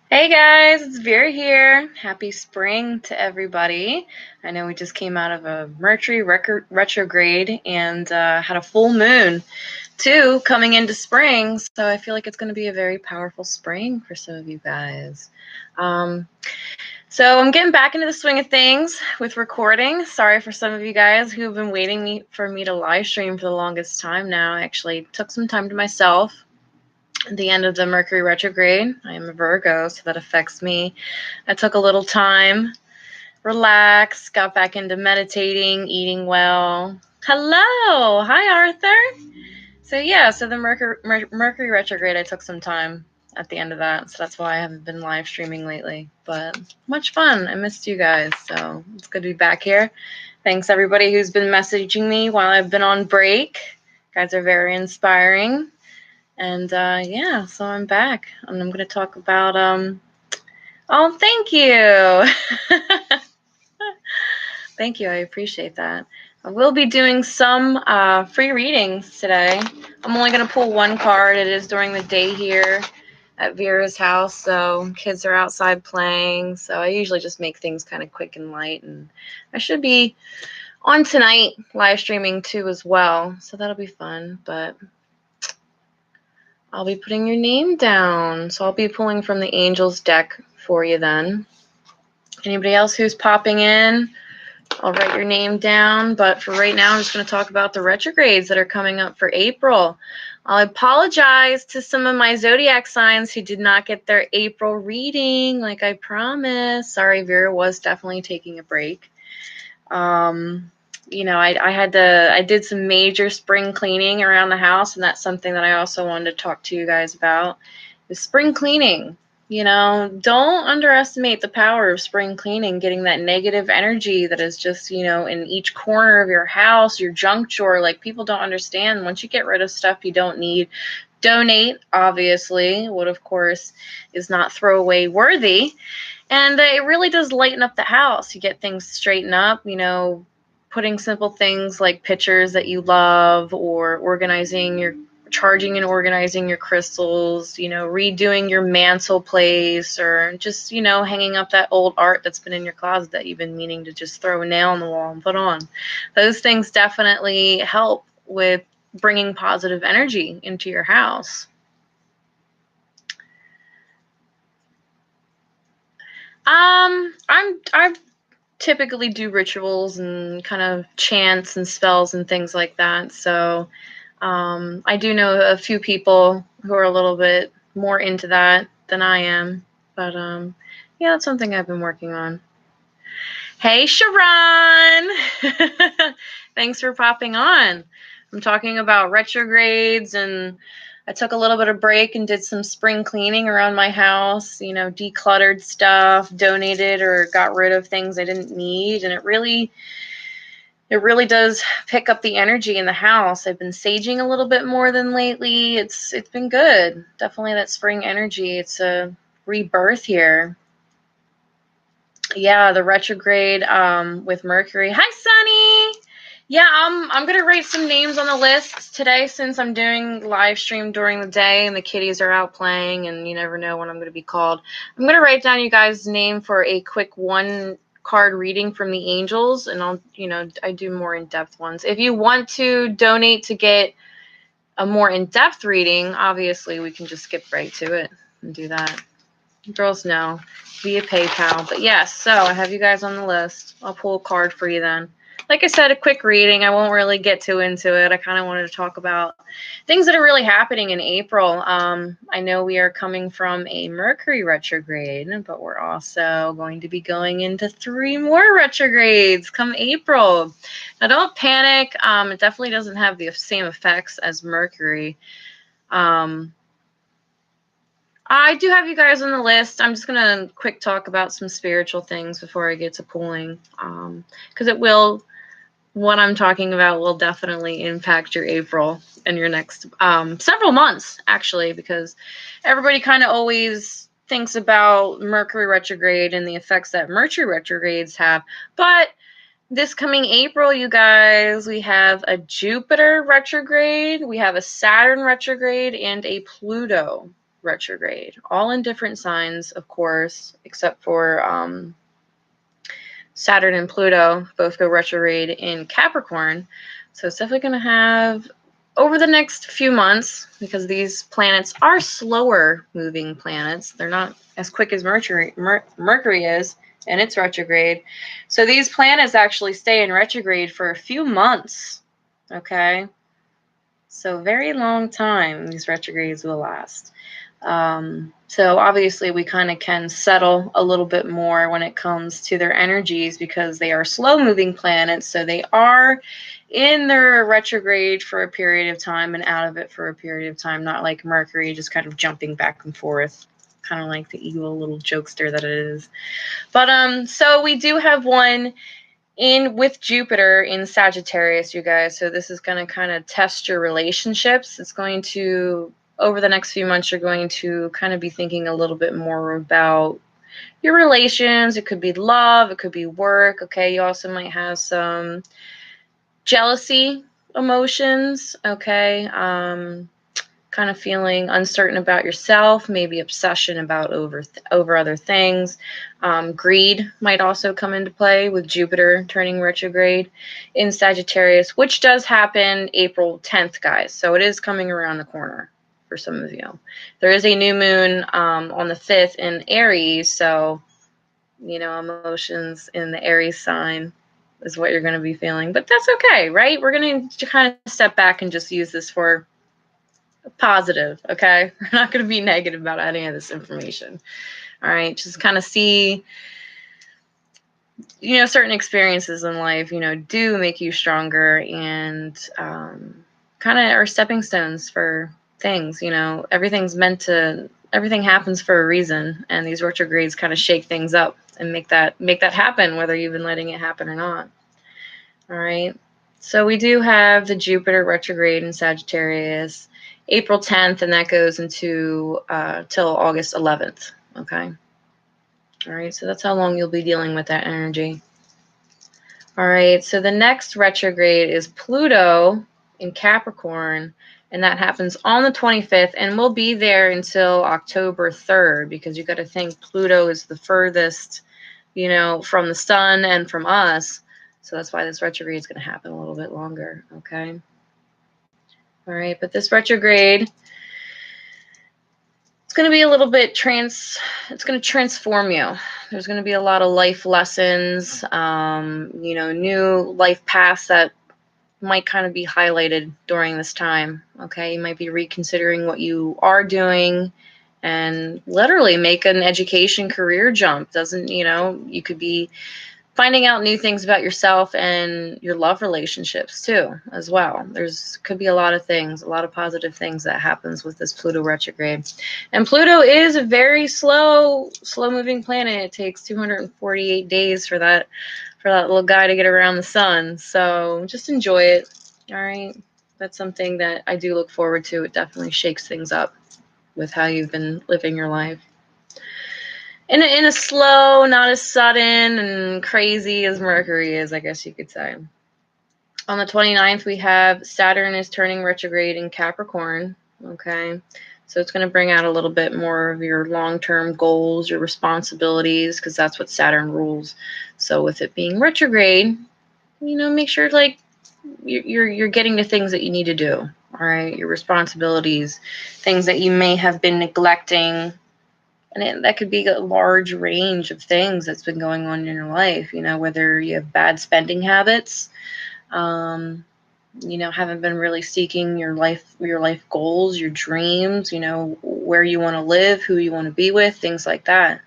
Hey guys, it's Vera here. Happy spring to everybody. I know we just came out of a Mercury retrograde and had a full moon too coming into spring. So I feel like it's going to be a very powerful spring for some of you guys. Um, so I'm getting back into the swing of things with recording. Sorry for some of you guys who have been waiting for me to live stream for the longest time now. I actually took some time to myself at the end of the Mercury retrograde. I am a Virgo, so that affects me. I took a little time, relaxed, got back into meditating, eating well. Hello. Hi, Arthur. So the Mercury retrograde, I took some time at the end of that, so that's why I haven't been live streaming lately. But much fun. I missed you guys, so it's good to be back here. Thanks everybody who's been messaging me while I've been on break. You guys are very inspiring. And yeah, so I'm back, and I'm going to talk about oh, thank you. Thank you, I appreciate that. I will be doing some free readings today. I'm only going to pull one card. It is during the day here at Vera's house, so kids are outside playing, so I usually just make things kind of quick and light, and I should be on tonight live streaming too as well, so that'll be fun. But I'll be putting your name down. So I'll be pulling from the Angels deck for you then. Anybody else who's popping in, I'll write your name down. But for right now, I'm just going to talk about the retrogrades that are coming up for April. I'll apologize to some of my zodiac signs who did not get their April reading like I promised. Sorry, Vera was definitely taking a break. I did some major spring cleaning around the house, and that's something that I also wanted to talk to you guys about, is spring cleaning. Don't underestimate the power of spring cleaning, getting that negative energy that is just, in each corner of your house, your junk drawer. Like, people don't understand. Once you get rid of stuff you don't need, donate, obviously, what of course is not throwaway worthy. And it really does lighten up the house. You get things straightened up, putting simple things like pictures that you love, or charging and organizing your crystals, redoing your mantle place, or just, hanging up that old art that's been in your closet that you've been meaning to just throw a nail in the wall and put on. Those things definitely help with bringing positive energy into your house. I typically do rituals and kind of chants and spells and things like that. So I do know a few people who are a little bit more into that than I am. But yeah, that's something I've been working on. Hey, Sharon! Thanks for popping on. I'm talking about retrogrades, and I took a little bit of break and did some spring cleaning around my house, decluttered stuff, donated or got rid of things I didn't need, and it really does pick up the energy in the house. I've been saging a little bit more than lately. It's been good. Definitely that spring energy. It's a rebirth here. Yeah, the retrograde with Mercury. Hi, Sunny. Yeah, I'm gonna write some names on the list today, since I'm doing live stream during the day and the kitties are out playing, and you never know when I'm gonna be called. I'm gonna write down you guys' name for a quick one card reading from the angels, and I do more in-depth ones. If you want to donate to get a more in-depth reading, obviously we can just skip right to it and do that. Girls know via PayPal. But yes, so I have you guys on the list. I'll pull a card for you then. Like I said, a quick reading. I won't really get too into it. I kind of wanted to talk about things that are really happening in April. I know we are coming from a Mercury retrograde, but we're also going to be going into 3 more retrogrades come April. Now, don't panic. It definitely doesn't have the same effects as Mercury. I do have you guys on the list. I'm just going to quick talk about some spiritual things before I get to pulling, because what I'm talking about will definitely impact your April and your next several months, actually, because everybody kind of always thinks about Mercury retrograde and the effects that Mercury retrogrades have. But this coming April, you guys, we have a Jupiter retrograde, we have a Saturn retrograde, and a Pluto retrograde, all in different signs, of course, except for Saturn and Pluto both go retrograde in Capricorn. So it's definitely going to have, over the next few months, because these planets are slower moving planets. They're not as quick as Mercury is, and it's retrograde. So these planets actually stay in retrograde for a few months, okay? So very long time these retrogrades will last. So obviously we kind of can settle a little bit more when it comes to their energies because they are slow moving planets. So they are in their retrograde for a period of time and out of it for a period of time, not like Mercury just kind of jumping back and forth, kind of like the evil little jokester that it is. But so we do have one in with Jupiter in Sagittarius, you guys. So this is going to kind of test your relationships. It's going to, over the next few months, you're going to kind of be thinking a little bit more about your relations. It could be love, it could be work. Okay, you also might have some jealousy emotions. Okay, kind of feeling uncertain about yourself, maybe obsession about over other things. Greed might also come into play with Jupiter turning retrograde in Sagittarius, which does happen April 10th, guys. So it is coming around the corner for some of you. There is a new moon on the 5th in Aries, so, you know, emotions in the Aries sign is what you're going to be feeling. But that's okay, right? We're going to kind of step back and just use this for positive, okay? We're not going to be negative about any of this information. All right, just kind of see, you know, certain experiences in life, you know, do make you stronger and kind of are stepping stones for things. You know, everything happens for a reason, and these retrogrades kind of shake things up and make that happen, whether you've been letting it happen or not. All right, so we do have the Jupiter retrograde in Sagittarius April 10th, and that goes into till August 11th, okay? All right, so that's how long you'll be dealing with that energy. All right, so the next retrograde is Pluto in Capricorn, and that happens on the 25th, and we'll be there until October 3rd, because you got to think Pluto is the furthest, you know, from the sun and from us, so that's why this retrograde is going to happen a little bit longer, okay? All right, but this retrograde, it's going to be a little bit it's going to transform you. There's going to be a lot of life lessons, you know, new life paths that might kind of be highlighted during this time, okay? You might be reconsidering what you are doing and literally make an education career jump. You know, you could be finding out new things about yourself and your love relationships too, as well. Could be a lot of things, a lot of positive things that happens with this Pluto retrograde. And Pluto is a very slow moving planet. It takes 248 days for that little guy to get around the sun. So just enjoy it. All right. That's something that I do look forward to. It definitely shakes things up with how you've been living your life. In a slow, not as sudden and crazy as Mercury is, I guess you could say. On the 29th, we have Saturn is turning retrograde in Capricorn, okay? So it's going to bring out a little bit more of your long-term goals, your responsibilities, because that's what Saturn rules. So with it being retrograde, you know, make sure like you're getting the things that you need to do, all right? Your responsibilities, things that you may have been neglecting. And that could be a large range of things that's been going on in your life, you know, whether you have bad spending habits, you know, haven't been really seeking your life goals, your dreams, you know, where you want to live, who you want to be with, things like that.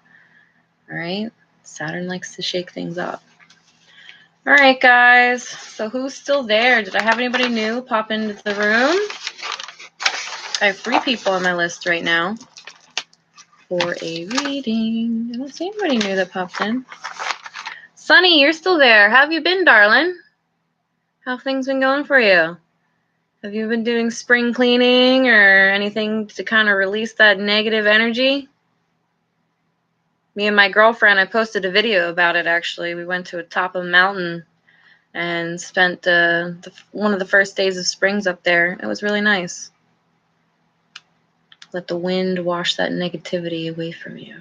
All right. Saturn likes to shake things up. All right, guys. So who's still there? Did I have anybody new pop into the room? I have 3 people on my list right now for a reading. I don't see anybody new that popped in. Sunny, you're still there. How have you been, darling? How have things been going for you? Have you been doing spring cleaning or anything to kind of release that negative energy? Me and my girlfriend, I posted a video about it, actually. We went to the top of a mountain and spent one of the first days of springs up there. It was really nice. Let the wind wash that negativity away from you.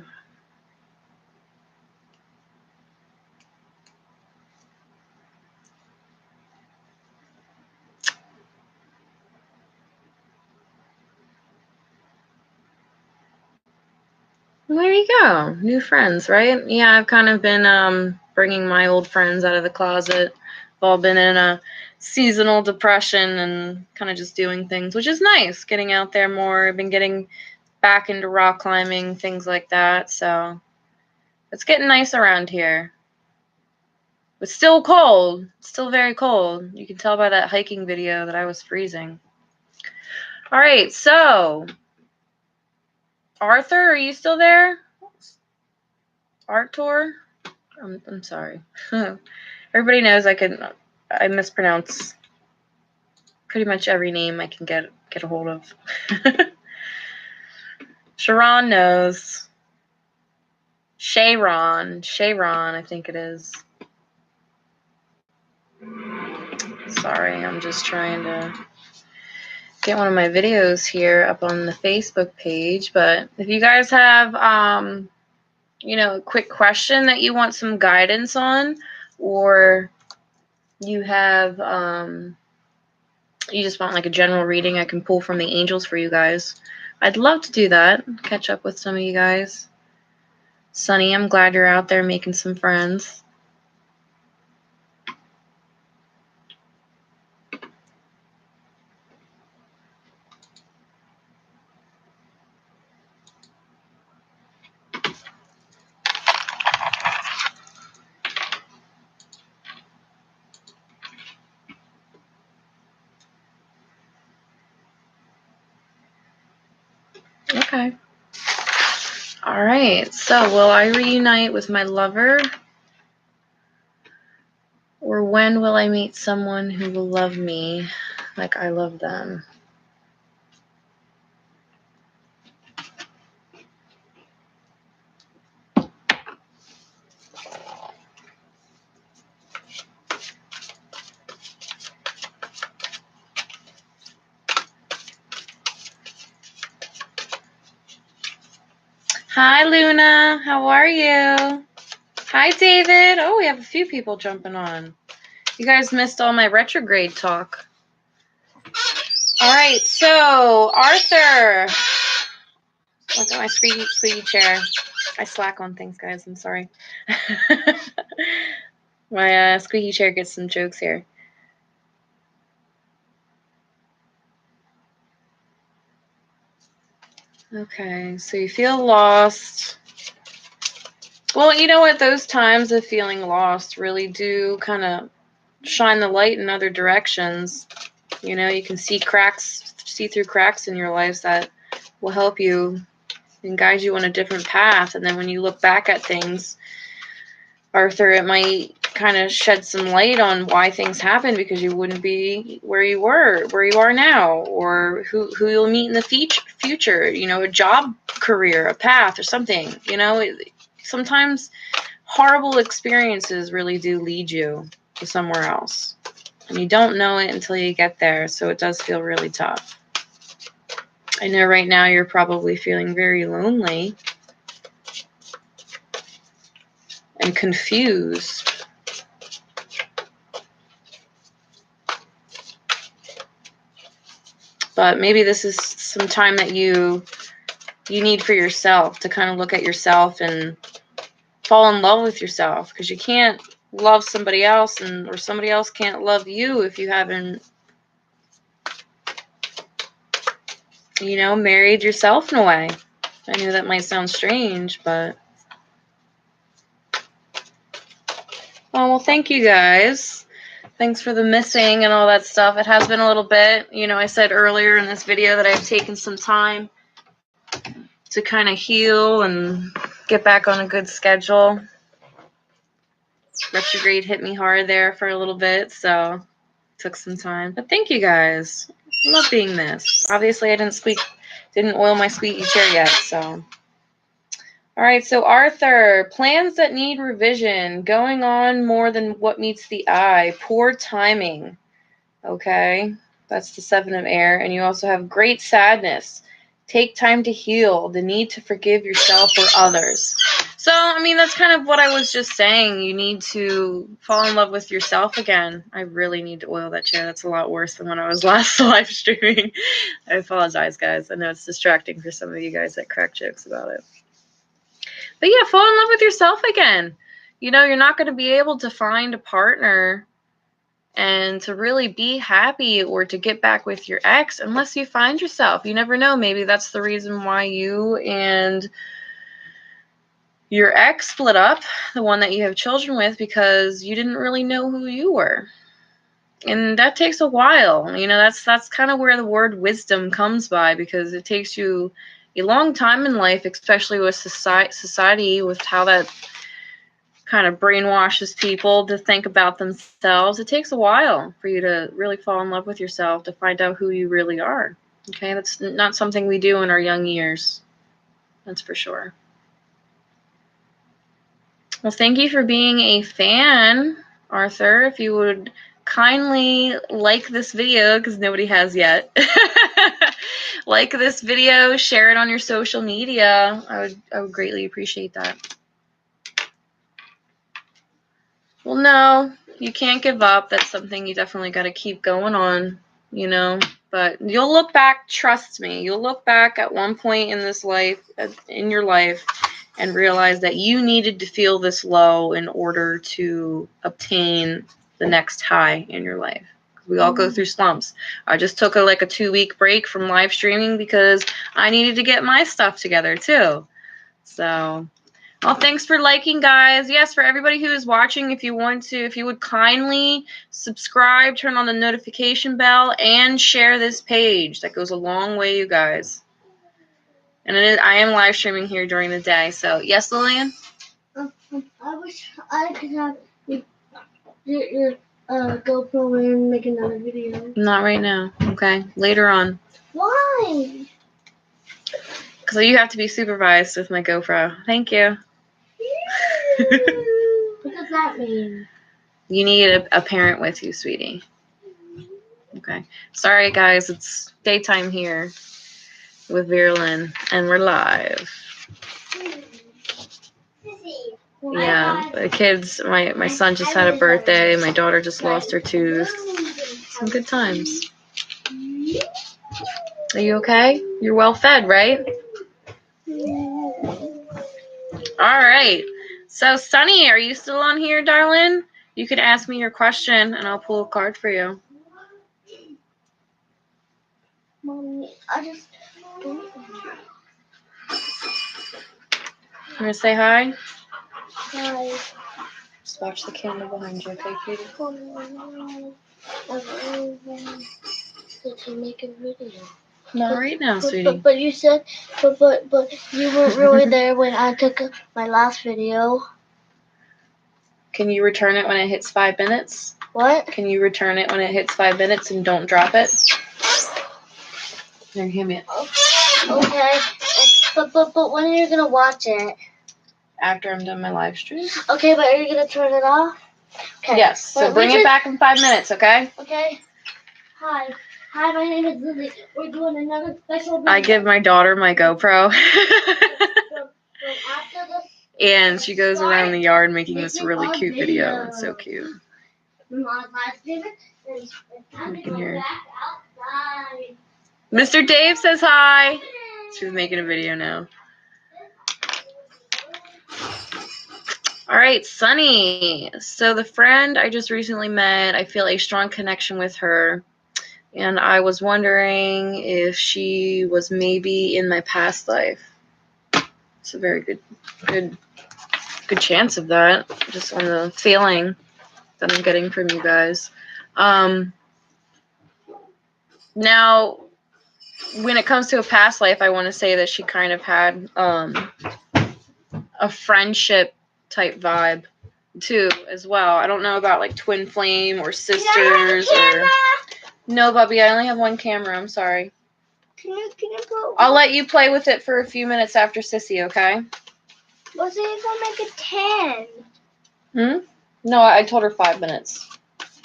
There you go. New friends, right? Yeah, I've kind of been bringing my old friends out of the closet. We've all been in a seasonal depression and kind of just doing things, which is nice. Getting out there more. I've been getting back into rock climbing, things like that. So it's getting nice around here. It's still cold. It's still very cold. You can tell by that hiking video that I was freezing. All right, so Arthur, are you still there? Art tour? I'm sorry. Everybody knows I mispronounce pretty much every name I can get a hold of. Sharon knows. Sharon, I think it is. Sorry, I'm just trying to get one of my videos here up on the Facebook page. But if you guys have a quick question that you want some guidance on, or you have you just want like a general reading I can pull from the angels for you guys, I'd love to do that. Catch up with some of you guys. Sunny, I'm glad you're out there making some friends. Okay. All right. So, will I reunite with my lover? Or when will I meet someone who will love me like I love them? Hi, Luna. How are you? Hi, David. Oh, we have a few people jumping on. You guys missed all my retrograde talk. All right, so Arthur. Look at my squeaky chair. I slack on things, guys. I'm sorry. My squeaky chair gets some jokes here. Okay, so you feel lost. Well, you know what? Those times of feeling lost really do kind of shine the light in other directions. You know, you can see through cracks in your lives that will help you and guide you on a different path. And then when you look back at things, Arthur, it might kind of shed some light on why things happened, because you wouldn't be where you are now, or who you'll meet in the future, you know, a job, career, a path, or something. You know, sometimes horrible experiences really do lead you to somewhere else, and you don't know it until you get there, so it does feel really tough. I know right now you're probably feeling very lonely and confused. But maybe this is some time that you need for yourself to kind of look at yourself and fall in love with yourself, because you can't love somebody else, or somebody else can't love you if you haven't, you know, married yourself in a way. I know that might sound strange, but oh, well, thank you guys. Thanks for the missing and all that stuff. It has been a little bit. You know, I said earlier in this video that I've taken some time to kind of heal and get back on a good schedule. Retrograde hit me hard there for a little bit, so it took some time. But thank you guys. I love being missed. Obviously, I didn't oil my squeaky chair yet, so. All right, so Arthur, plans that need revision, going on more than what meets the eye, poor timing. Okay, that's the 7 of air. And you also have great sadness, Take time to heal. The need to forgive yourself or others. So, I mean, that's kind of what I was just saying. You need to fall in love with yourself again. I really need to oil that chair. That's a lot worse than when I was last live streaming. I apologize, guys. I know it's distracting for some of you guys that crack jokes about it. But yeah, fall in love with yourself again. You know, you're not going to be able to find a partner and to really be happy or to get back with your ex unless you find yourself. You never know. Maybe that's the reason why you and your ex split up, the one that you have children with, because you didn't really know who you were. And that takes a while. You know, that's kind of where the word wisdom comes by, because it takes you a long time in life, especially with society, with how that kind of brainwashes people to think about themselves. It takes a while for you to really fall in love with yourself, to find out who you really are. Okay, that's not something we do in our young years. That's for sure. Well, thank you for being a fan, Arthur. If you would kindly like this video, because nobody has yet. Like this video, share it on your social media. I would greatly appreciate that. Well, no, you can't give up. That's something you definitely got to keep going on, you know. But you'll look back, trust me, you'll look back at one point in this life, in your life, and realize that you needed to feel this low in order to obtain the next high in your life. We all go through slumps. I just took a 2-week break from live streaming because I needed to get my stuff together too. So, well, thanks for liking, guys. Yes, for everybody who is watching, if you would kindly subscribe, turn on the notification bell, and share this page. That goes a long way, you guys. And I am live streaming here during the day. So, yes, Lillian? I wish I could have your GoPro and make another video. Not right now. Okay, later on. Why? Because you have to be supervised with my GoPro. Thank you. What does that mean? You need a parent with you, sweetie. Okay. Sorry, guys. It's daytime here with Vera, and we're live. Yeah, the kids, my son just had a birthday. My daughter just lost her tooth. Some good times. Are you okay? You're well fed, right? All right. So, Sunny, are you still on here, darling? You could ask me your question, and I'll pull a card for you. Mommy, I just don't. You want to say hi? Hi. Just watch the camera behind you, okay, cutie? Did you make a video? Not right now, sweetie. But you said, but you weren't really there when I took my last video. Can you return it when it hits 5 minutes? What? Can you return it when it hits 5 minutes and don't drop it? There, hand me it. Okay. But when are you gonna watch it? After I'm done my live stream. Okay, but are you gonna turn it off? Okay. Yes. So bring it back in 5 minutes, okay? Okay. Hi, my name is Lily. We're doing another special video. I give my daughter my GoPro. And she goes around the yard making this really cute video. It's so cute. You can hear. Mr. Dave says hi. She's making a video now. All right, Sunny. So the friend I just recently met, I feel a strong connection with her. And I was wondering if she was maybe in my past life. It's a very good chance of that, just on the feeling that I'm getting from you guys. Now, when it comes to a past life, I want to say that she kind of had a friendship type vibe too, as well. I don't know about twin flame or sisters or. No, Bubby, I only have one camera. I'm sorry. Can you put? I'll let you play with it for a few minutes after Sissy, okay? Let's see if I make it 10. No, I told her 5 minutes.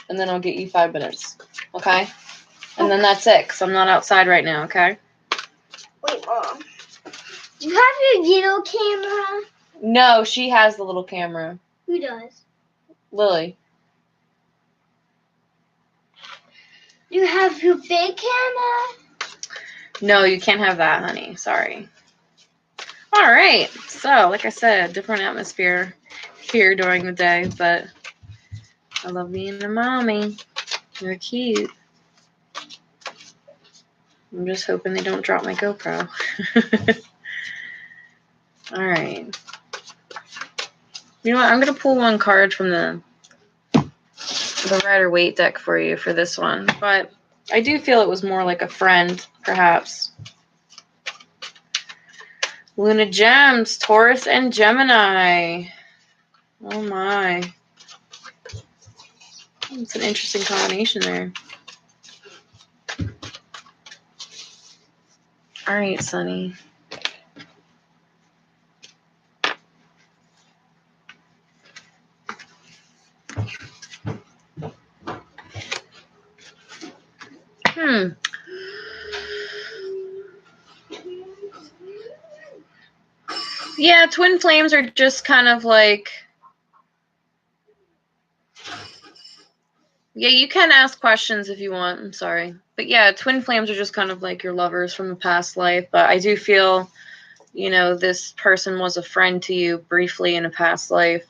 And then I'll get you 5 minutes. Okay? And then that's it, because I'm not outside right now, okay? Wait, Mom. Do you have your little camera? No, she has the little camera. Who does? Lily. You have your big camera? No, you can't have that, honey. Sorry. All right. So, like I said, different atmosphere here during the day, but I love being a mommy. They're cute. I'm just hoping they don't drop my GoPro. All right. You know what? I'm going to pull one card from the Rider Waite deck for you for this one, but I do feel it was more like a friend, perhaps. Luna Gems, Taurus and Gemini. Oh my. It's an interesting combination there. All right, Sunny. Yeah, twin flames are just kind of like... Yeah, you can ask questions if you want. I'm sorry. But yeah, twin flames are just kind of like your lovers from a past life. But I do feel, you know, this person was a friend to you briefly in a past life.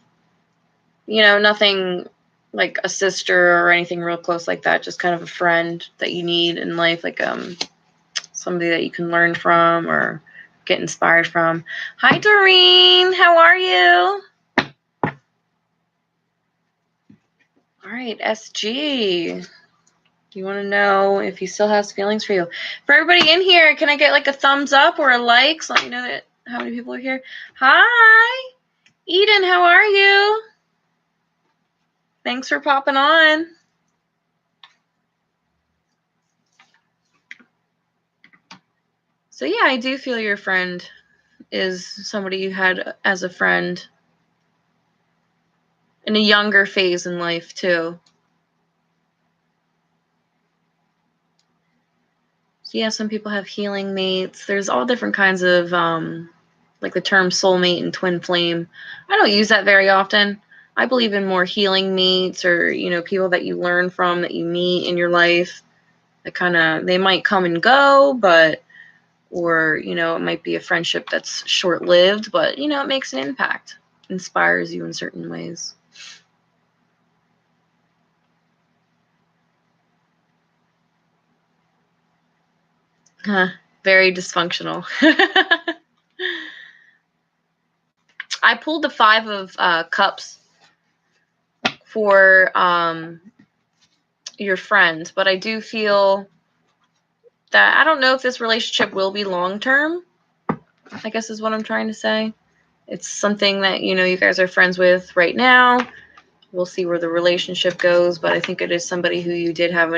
You know, nothing like a sister or anything real close like that. Just kind of a friend that you need in life, like somebody that you can learn from or get inspired from. Hi, Doreen. How are you? All right, SG. You want to know if he still has feelings for you. For everybody in here, can I get like a thumbs up or a like? So let me know that how many people are here. Hi, Eden. How are you? Thanks for popping on. So yeah, I do feel your friend is somebody you had as a friend in a younger phase in life too. So yeah, some people have healing mates. There's all different kinds of like the term soulmate and twin flame. I don't use that very often. I believe in more healing mates or, you know, people that you learn from, that you meet in your life. That kind of, they might come and go, but, or, you know, it might be a friendship that's short-lived, but, you know, it makes an impact, inspires you in certain ways. Very dysfunctional. I pulled the 5 of Cups for your friend, but I do feel that I don't know if this relationship will be long-term, I guess is what I'm trying to say. It's something that, you know, you guys are friends with right now. We'll see where the relationship goes, but I think it is somebody who you did have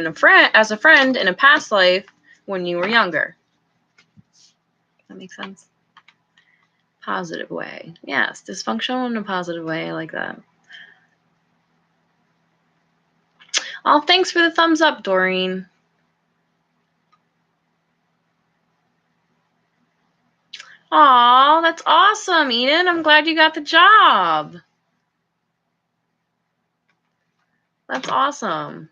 as a friend in a past life when you were younger. That makes sense? Positive way. Yes, dysfunctional in a positive way. I like that. Oh, thanks for the thumbs up, Doreen. Aw, that's awesome, Eden. I'm glad you got the job. That's awesome.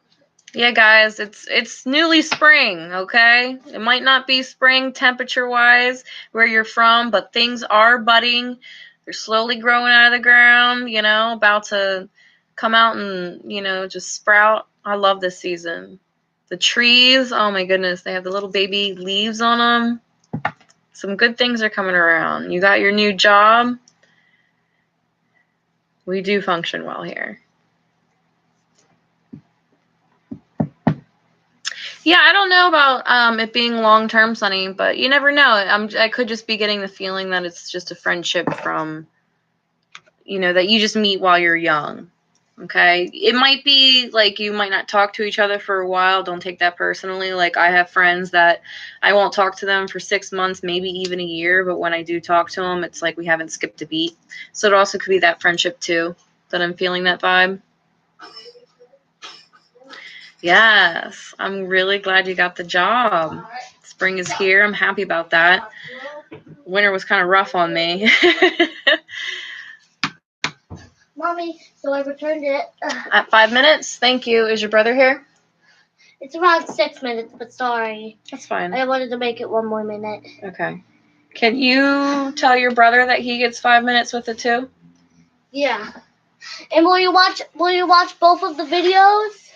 Yeah, guys, it's newly spring, okay? It might not be spring temperature-wise where you're from, but things are budding. They're slowly growing out of the ground, you know, about to come out and, you know, just sprout. I love this season. The trees, oh my goodness, they have the little baby leaves on them. Some good things are coming around. You got your new job. We do function well here. Yeah, I don't know about it being long-term, Sunny, but you never know. I could just be getting the feeling that it's just a friendship from, you know, that you just meet while you're young. Okay? It might be like you might not talk to each other for a while. Don't take that personally. Like I have friends that I won't talk to them for 6 months, maybe even a year, but when I do talk to them, it's like we haven't skipped a beat. So it also could be that friendship too, that I'm feeling that vibe. Yes, I'm really glad you got the job. It's Spring is here. I'm happy about that. Winter was kind of rough on me. Mommy, so I returned it. At 5 minutes. Thank you. Is your brother here? It's around 6 minutes, but sorry. That's fine. I wanted to make it 1 more minute. Okay. Can you tell your brother that he gets 5 minutes with it too? Yeah. And will you watch both of the videos?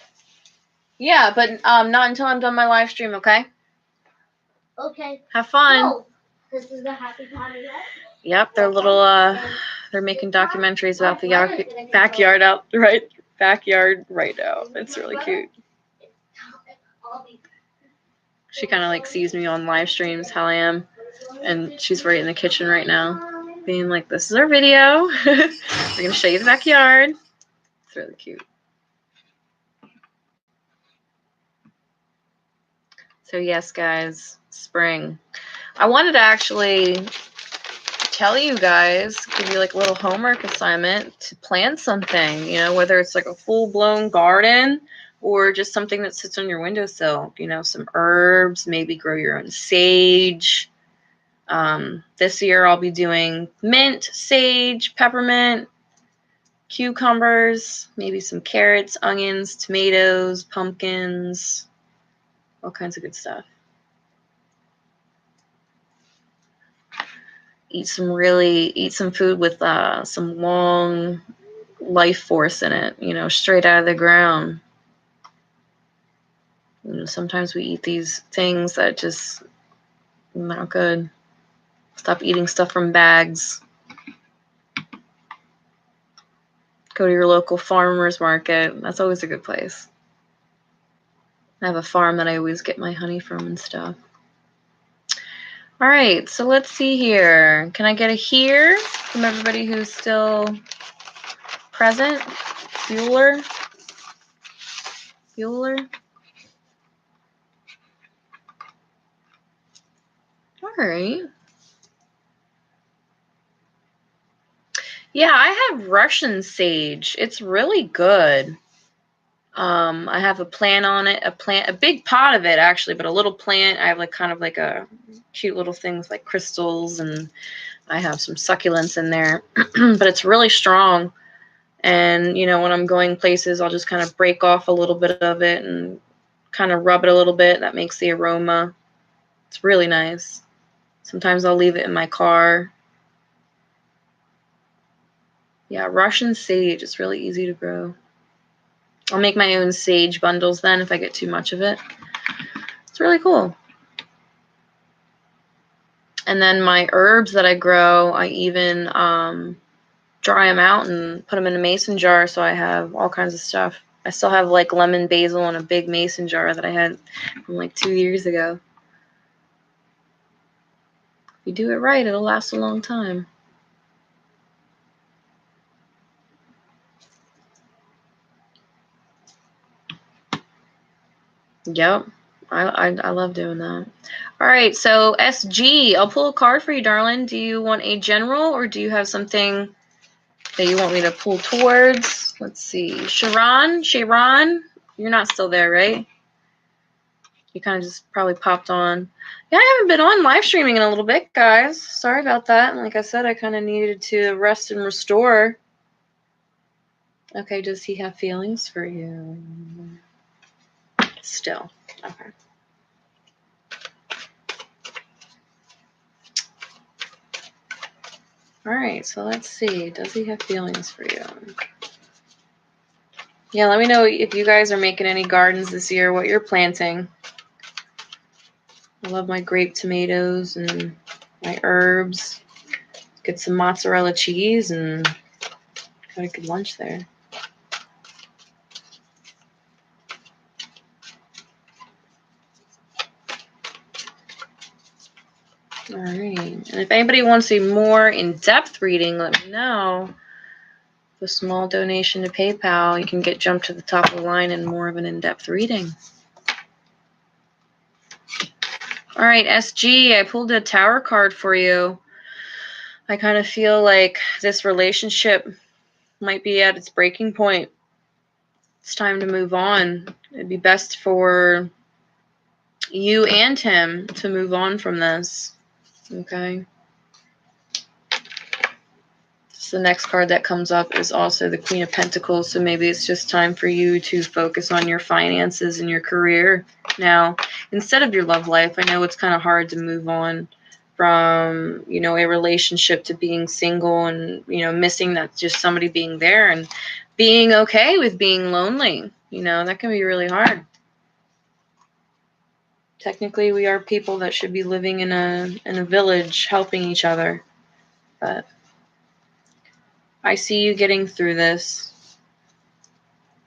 Yeah, but not until I'm done my live stream, okay? Okay. Have fun. No. This is the happy party, right? Yep, they're little they're making documentaries about the backyard right now. It's really cute. She kind of like sees me on live streams how I am, and she's right in the kitchen right now, being like, "This is our video. We're gonna show you the backyard." It's really cute. So yes, guys, spring. I wanted to actually tell you guys, give you like a little homework assignment to plant something, you know, whether it's like a full-blown garden or just something that sits on your windowsill, you know, some herbs, maybe grow your own sage. This year I'll be doing mint, sage, peppermint, cucumbers, maybe some carrots, onions, tomatoes, pumpkins, all kinds of good stuff. Eat some food with some long life force in it, you know, straight out of the ground. You know, sometimes we eat these things that just not good. Stop eating stuff from bags. Go to your local farmer's market. That's always a good place. I have a farm that I always get my honey from and stuff. All right, so let's see here. Can I get a here from everybody who's still present? Bueller? All right. Yeah, I have Russian sage. It's really good. I have a plant on it, a big pot of it actually, but a little plant. I have like kind of like a cute little thing with like crystals, and I have some succulents in there, but it's really strong. And, you know, when I'm going places, I'll just kind of break off a little bit of it and kind of rub it a little bit. That makes the aroma. It's really nice. Sometimes I'll leave it in my car. Yeah, Russian sage is really easy to grow. I'll make my own sage bundles then if I get too much of it. It's really cool. And then my herbs that I grow, I even dry them out and put them in a mason jar, so I have all kinds of stuff. I still have like lemon basil in a big mason jar that I had from like 2 years ago. If you do it right, it'll last a long time. Yep. I love doing that. All right, so SG, I'll pull a card for you, darling. Do you want a general or do you have something that you want me to pull towards? Let's see. Sharon, you're not still there, right? You kind of just probably popped on. Yeah, I haven't been on live streaming in a little bit, guys. Sorry about that. Like I said, I kind of needed to rest and restore. Okay, does he have feelings for you? Still. Okay. All right, so let's see. Does he have feelings for you? Yeah, let me know if you guys are making any gardens this year, what you're planting. I love my grape tomatoes and my herbs. Get some mozzarella cheese and got a good lunch there. All right. And if anybody wants a more in-depth reading, let me know. With a small donation to PayPal, you can get jumped to the top of the line and more of an in-depth reading. All right, SG, I pulled a tower card for you. I kind of feel like this relationship might be at its breaking point. It's time to move on. It'd be best for you and him to move on from this. Okay. So the next card that comes up is also the Queen of Pentacles. So maybe it's just time for you to focus on your finances and your career now instead of your love life. I know it's kind of hard to move on from, you know, a relationship to being single and, you know, missing that just somebody being there and being okay with being lonely. You know, that can be really hard. Technically, we are people that should be living in a village, helping each other. But I see you getting through this.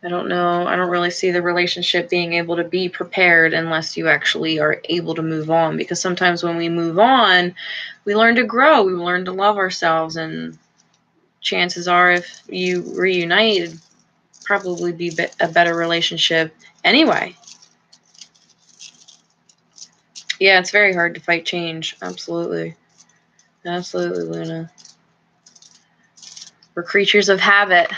I don't know. I don't really see the relationship being able to be prepared unless you actually are able to move on. Because sometimes when we move on, we learn to grow. We learn to love ourselves. And chances are, if you reunite, it'd probably be a better relationship anyway. Yeah, it's very hard to fight change. Absolutely. Absolutely, Luna. We're creatures of habit.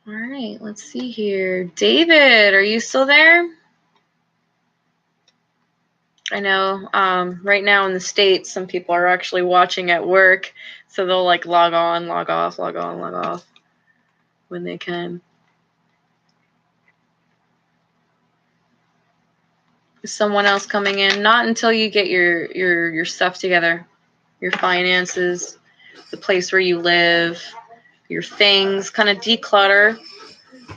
All right, let's see here. David, are you still there? I know right now in the States, some people are actually watching at work, so they'll like log on, log off, log on, log off when they can. Is someone else coming in? Not until you get your stuff together, your finances, the place where you live, your things, kind of declutter.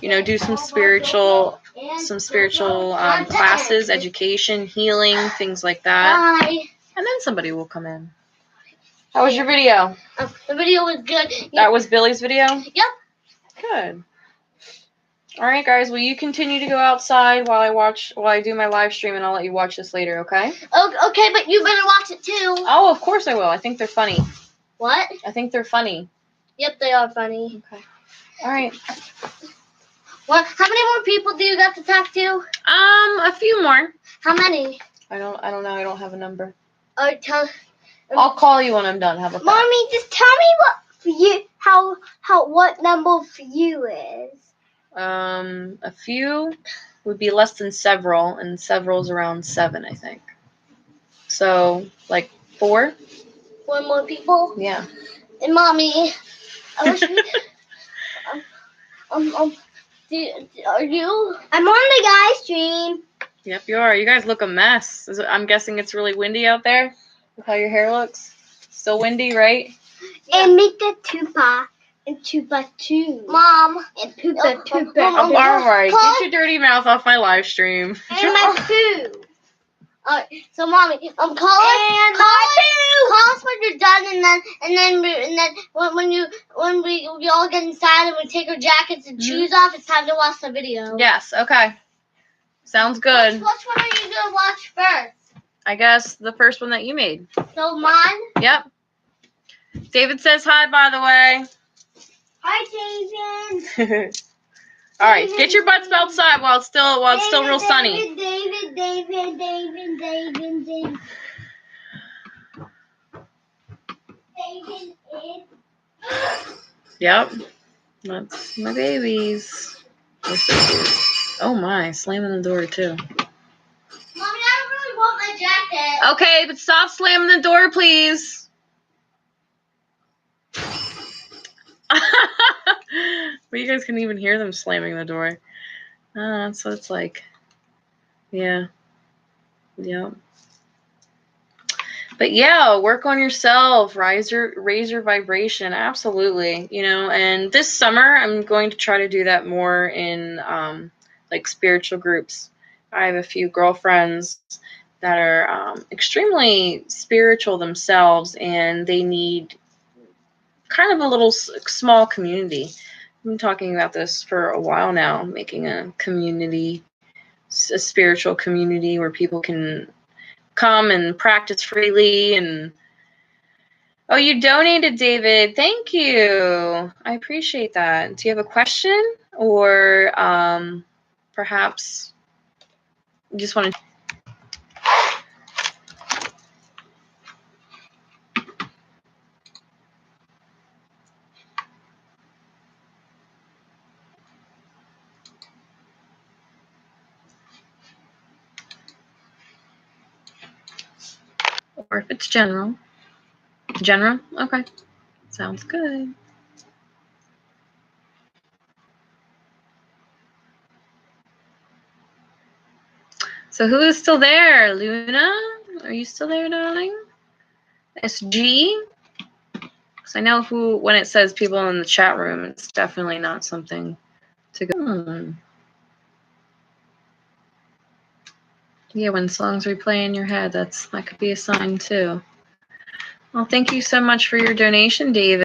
You know, do some spiritual classes, education, healing, things like that. Bye. And then somebody will come in. How was your video? The video was good. That was Billy's video? Yep. Good. All right, guys. Will you continue to go outside while I do my live stream, and I'll let you watch this later, okay? Oh, okay, but you better watch it too. Oh, of course I will. I think they're funny. What? I think they're funny. Yep, they are funny. Okay. All right. What? How many more people do you got to talk to? A few more. How many? I don't know. I don't have a number. Tell. I'll call you when I'm done. How about that? Mommy, just tell me what for you. What number for you is? A few would be less than several, and several's around 7, I think. So, like 4? 4 more people? Yeah. And Mommy, I wish we. Are you? I'm on the guy stream. Yep, you are. You guys look a mess. I'm guessing it's really windy out there with how your hair looks. Still windy, right? Yeah. And make the Tupac. And Tupac too. Mom. And Tupac. All right. Get your dirty mouth off my live stream. And my poo. Alright, so Mommy, call us when you're done, and then when we all get inside and we take our jackets and shoes off, it's time to watch the video. Yes. Okay. Sounds good. Which one are you gonna watch first? I guess the first one that you made. So mine. Yep. David says hi, by the way. Hi, David. All right, get your butts outside while it's still real sunny. David. Yep, that's my babies. They're so cute. Oh my, slamming the door too. Mommy, I don't really want my jacket. Okay, but stop slamming the door, please. But you guys can even hear them slamming the door. That's what it's like. Yeah. Yep. But yeah, work on yourself, raise your vibration, absolutely. You know, and this summer I'm going to try to do that more in like spiritual groups. I have a few girlfriends that are extremely spiritual themselves, and they need kind of a little small community. I've been talking about this for a while now, making a community, a spiritual community where people can come and practice freely. And oh, you donated, David. Thank you. I appreciate that. Do you have a question, or perhaps you just want to? Or if it's general. General? Okay. Sounds good. So who is still there? Luna? Are you still there, darling? SG? Because I know when it says people in the chat room, it's definitely not something to go. Yeah, when songs replay in your head, that could be a sign too. Well, thank you so much for your donation, David.